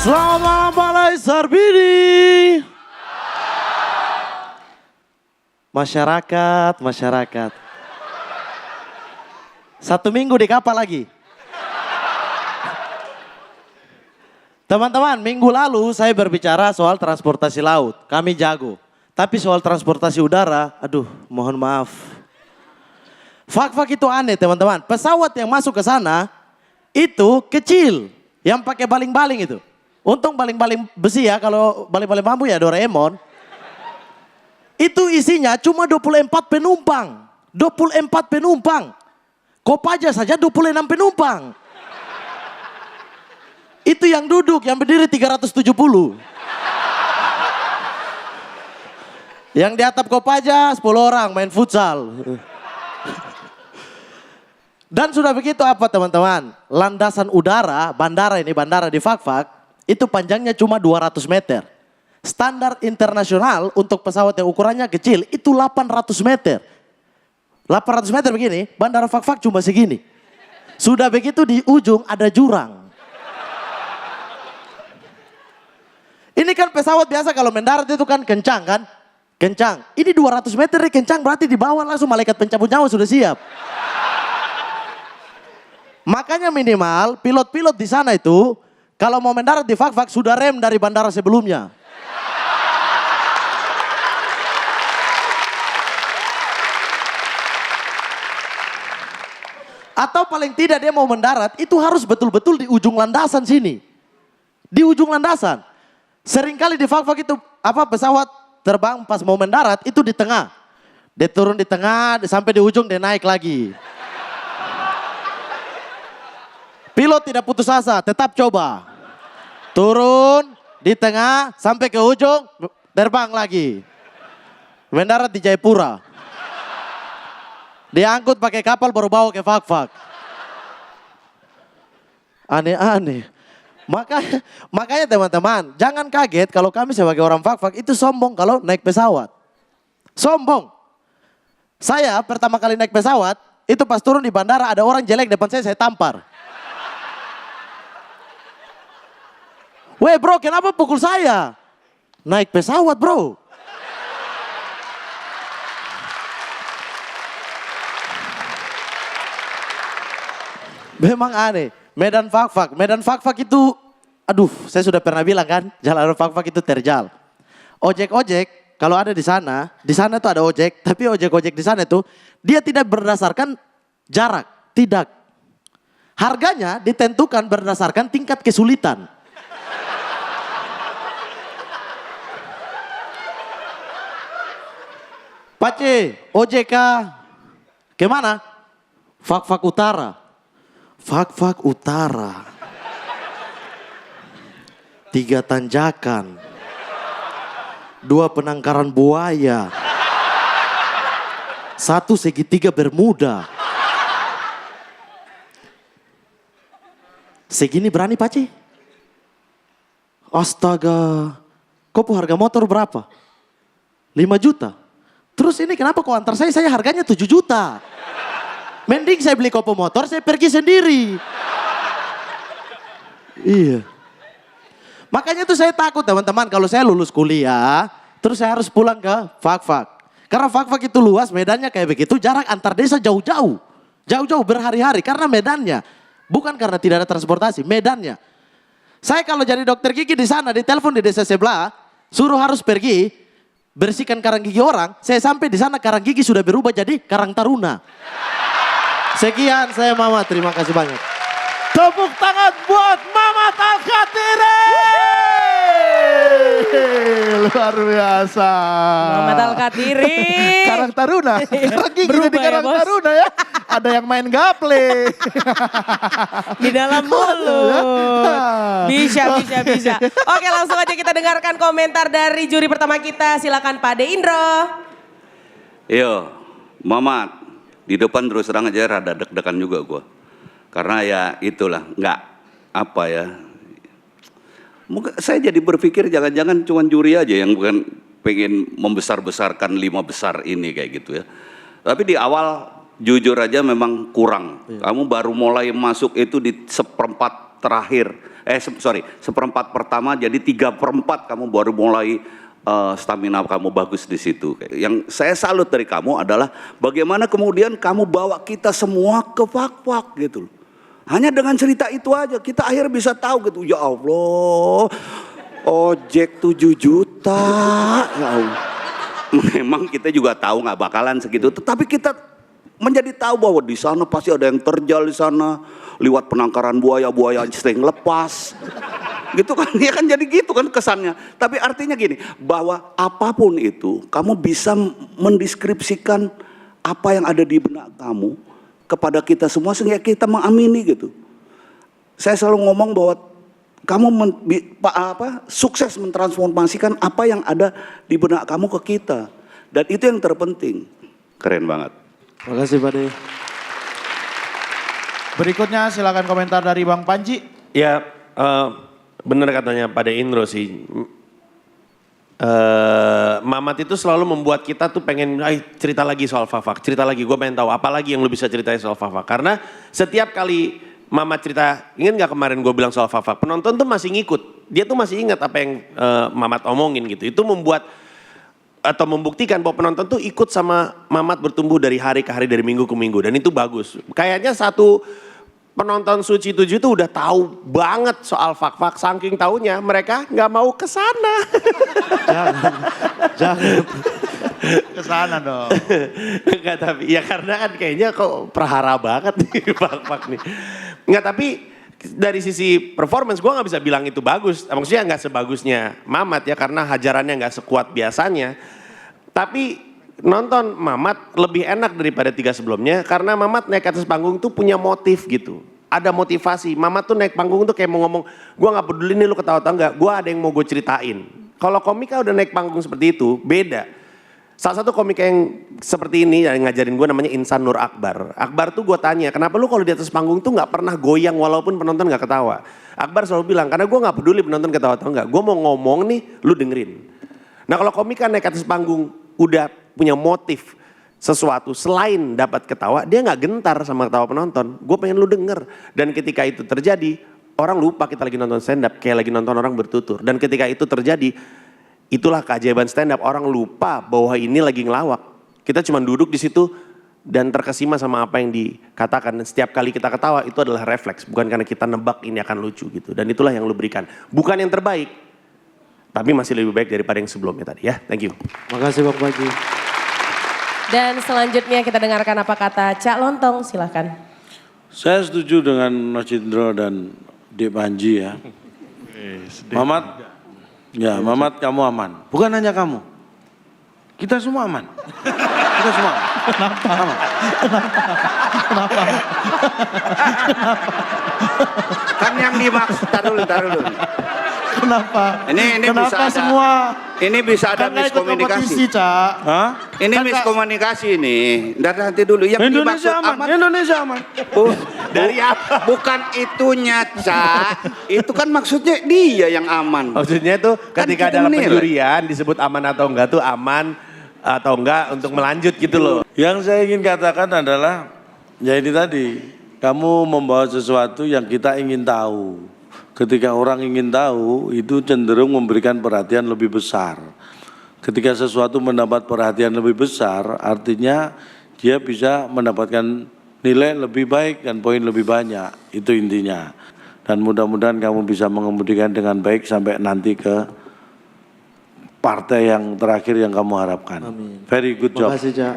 Selamat malam Balai Sarbini. Masyarakat. 1 minggu di kapal lagi. Teman-teman, minggu lalu saya berbicara soal transportasi laut. Kami jago. Tapi soal transportasi udara, aduh mohon maaf. Fak-fak itu aneh teman-teman. Pesawat yang masuk ke sana itu kecil. Yang pakai baling-baling itu. Untung baling-baling besi ya, kalau baling-baling bambu ya Doraemon. Itu isinya cuma 24 penumpang. 24 penumpang. Kopaja saja 26 penumpang. Itu yang duduk, yang berdiri 370. Yang di atap Kopaja 10 orang main futsal. Dan sudah begitu apa teman-teman? Landasan udara, bandara di Fak-Fak. Itu panjangnya cuma 200 meter. Standar internasional untuk pesawat yang ukurannya kecil itu 800 meter. 800 meter begini, bandara Fak-Fak cuma segini. Sudah begitu di ujung ada jurang. Ini kan pesawat biasa kalau mendarat itu kan kencang kan? Kencang. Ini 200 meter kencang berarti di bawah langsung malaikat pencabut nyawa sudah siap. Makanya minimal pilot-pilot di sana itu kalau mau mendarat di Fak-Fak sudah rem dari bandara sebelumnya. Atau paling tidak dia mau mendarat itu harus betul-betul di ujung landasan sini. Di ujung landasan. Seringkali di Fak-Fak itu pesawat terbang pas mau mendarat itu di tengah. Dia turun di tengah sampai di ujung dia naik lagi. Pilot tidak putus asa, tetap coba. Turun di tengah sampai ke ujung terbang lagi. Mendarat di Jayapura. Diangkut pakai kapal baru bawa ke Fak-Fak. Aneh-aneh. Makanya teman-teman, jangan kaget kalau kami sebagai orang Fak-Fak itu sombong kalau naik pesawat. Sombong. Saya pertama kali naik pesawat, itu pas turun di bandara ada orang jelek depan saya tampar. Weh bro, kenapa pukul saya? Naik pesawat bro. Memang aneh. Medan Fak-Fak itu, aduh saya sudah pernah bilang kan, jalan Fak-Fak itu terjal. Ojek-ojek kalau ada di sana tuh ada ojek, tapi ojek-ojek di sana itu dia tidak berdasarkan jarak, tidak. Harganya ditentukan berdasarkan tingkat kesulitan. Pace, OJK, kemana? Fak-Fak Utara. Fak-Fak Utara. 3 tanjakan. 2 penangkaran buaya. 1 segitiga Bermuda. Segini berani Pace? Astaga. Kok harga motor berapa? 5 juta. Terus ini kenapa kok antar saya harganya 7 juta. Mending saya beli kopo motor, saya pergi sendiri. Iya. Makanya tuh saya takut teman-teman kalau saya lulus kuliah, terus saya harus pulang ke Fak-Fak. Karena Fak-Fak itu luas, medannya kayak begitu, jarak antar desa jauh-jauh. Jauh-jauh berhari-hari karena medannya. Bukan karena tidak ada transportasi, medannya. Saya kalau jadi dokter gigi di sana, ditelepon di desa sebelah, suruh harus pergi. Bersihkan karang gigi orang, saya sampai di sana karang gigi sudah berubah jadi karang taruna. Sekian saya Mamat, terima kasih banyak. Tepuk tangan buat Mamat Al-Khatiri. Luar biasa. Mamat Al-Khatiri. Karang taruna. Karang gigi Berubah jadi ya, karang Bos? taruna ya. Ada yang main gaple. Di dalam mulut. Bisa. Oke, langsung aja kita dengarkan komentar dari juri pertama kita. Silakan Pak De Indro. Yo, Mamat, di depan terus terang aja rada deg-degan juga gue. Karena ya itulah, nggak apa ya. Saya jadi berpikir jangan-jangan cuma juri aja yang bukan pengen membesar-besarkan 5 besar ini kayak gitu ya. Tapi di awal jujur aja memang kurang. Kamu baru mulai masuk itu di 1/4 terakhir, seperempat pertama jadi 3/4 kamu baru mulai stamina kamu bagus di situ. Yang saya salut dari kamu adalah bagaimana kemudian kamu bawa kita semua ke Fak-Fak gitu loh. Hanya dengan cerita itu aja kita akhirnya bisa tahu gitu, ya Allah, ojek 7 juta, ya Allah. Memang kita juga tahu nggak bakalan segitu, tetapi kita menjadi tahu bahwa di sana pasti ada yang terjal di sana, lewat penangkaran buaya sering lepas. Gitu kan, dia kan jadi gitu kan kesannya. Tapi artinya gini, bahwa apapun itu, kamu bisa mendeskripsikan apa yang ada di benak kamu kepada kita semua sehingga kita mengamini gitu. Saya selalu ngomong bahwa kamu sukses mentransformasikan apa yang ada di benak kamu ke kita. Dan itu yang terpenting. Keren banget. Terima kasih Pak De. Berikutnya silakan komentar dari Bang Panji. Ya, benar katanya Pak De Indro sih. Mamat itu selalu membuat kita tuh pengen cerita lagi soal Fak-Fak, cerita lagi, gue pengen tahu apa lagi yang lu bisa ceritain soal Fak-Fak. Karena setiap kali Mamat cerita, ingat gak kemarin gue bilang soal Fak-Fak, penonton tuh masih ngikut, dia tuh masih ingat apa yang Mamat omongin gitu. Itu membuat atau membuktikan bahwa penonton tuh ikut sama Mamat bertumbuh dari hari ke hari, dari minggu ke minggu, dan itu bagus. Kayaknya satu penonton Suci 7 itu udah tahu banget soal Fak-Fak, saking taunya mereka nggak mau ke sana. Jangan. Ke sana dong. Enggak, tapi ya karena kan kayaknya kok perhara banget nih Fak-Fak nih. Enggak, tapi dari sisi performance gue nggak bisa bilang itu bagus. Maksudnya nggak sebagusnya Mamat ya, karena hajarannya nggak sekuat biasanya. Tapi nonton Mamat lebih enak daripada 3 sebelumnya karena Mamat naik ke atas panggung tuh punya motif gitu. Ada motivasi. Mamat tuh naik panggung tuh kayak mau ngomong, gue gak peduli nih lu ketawa-tawa enggak, gue ada yang mau gue ceritain. Kalau komika udah naik panggung seperti itu, beda. Salah satu komika yang seperti ini yang ngajarin gue namanya Insan Nur Akbar. Akbar tuh gue tanya, kenapa lu kalau di atas panggung tuh gak pernah goyang walaupun penonton gak ketawa? Akbar selalu bilang, karena gue gak peduli penonton ketawa-tawa enggak, gue mau ngomong nih, lu dengerin. Nah kalau komika naik ke atas panggung udah punya motif sesuatu selain dapat ketawa, dia nggak gentar sama ketawa penonton. Gue pengen lu denger. Dan ketika itu terjadi, orang lupa kita lagi nonton stand up, kayak lagi nonton orang bertutur. Dan ketika itu terjadi, itulah keajaiban stand up. Orang lupa bahwa ini lagi ngelawak. Kita cuma duduk di situ dan terkesima sama apa yang dikatakan. Dan setiap kali kita ketawa itu adalah refleks, bukan karena kita nebak ini akan lucu gitu. Dan itulah yang lu berikan. Bukan yang terbaik, tapi masih lebih baik daripada yang sebelumnya tadi ya. Thank you. Makasih Bang Panji. Dan selanjutnya kita dengarkan apa kata Cak Lontong, silahkan. Saya setuju dengan Mas Indro dan Dek Panji ya. Mamat, ya Mamat kamu aman. Bukan hanya kamu, kita semua aman. Kita semua aman. Kenapa? Kenapa? Kan yang dimaksud, taruh dulu. Kenapa? Ini Kenapa bisa ada, semua? Ini bisa ada Kan nggak ikut kompetisi, miskomunikasi. Cak. Hah? Ini Kan nggak- miskomunikasi nih. Nanti dulu yang Indonesia dimaksud aman. Indonesia aman. Dari apa? Bukan itunya, Cak. Itu kan maksudnya dia yang aman. Maksudnya tuh Kan ketika kita dalam menilai. penjurian disebut aman atau enggak tuh aman atau enggak untuk melanjut gitu loh. Yang saya ingin katakan adalah, ya ini tadi, kamu membawa sesuatu yang kita ingin tahu. Ketika orang ingin tahu, itu cenderung memberikan perhatian lebih besar. Ketika sesuatu mendapat perhatian lebih besar, artinya dia bisa mendapatkan nilai lebih baik dan poin lebih banyak. Itu intinya. Dan mudah-mudahan kamu bisa mengemudikan dengan baik sampai nanti ke partai yang terakhir yang kamu harapkan. Amin. Very good job. Makasih Cak.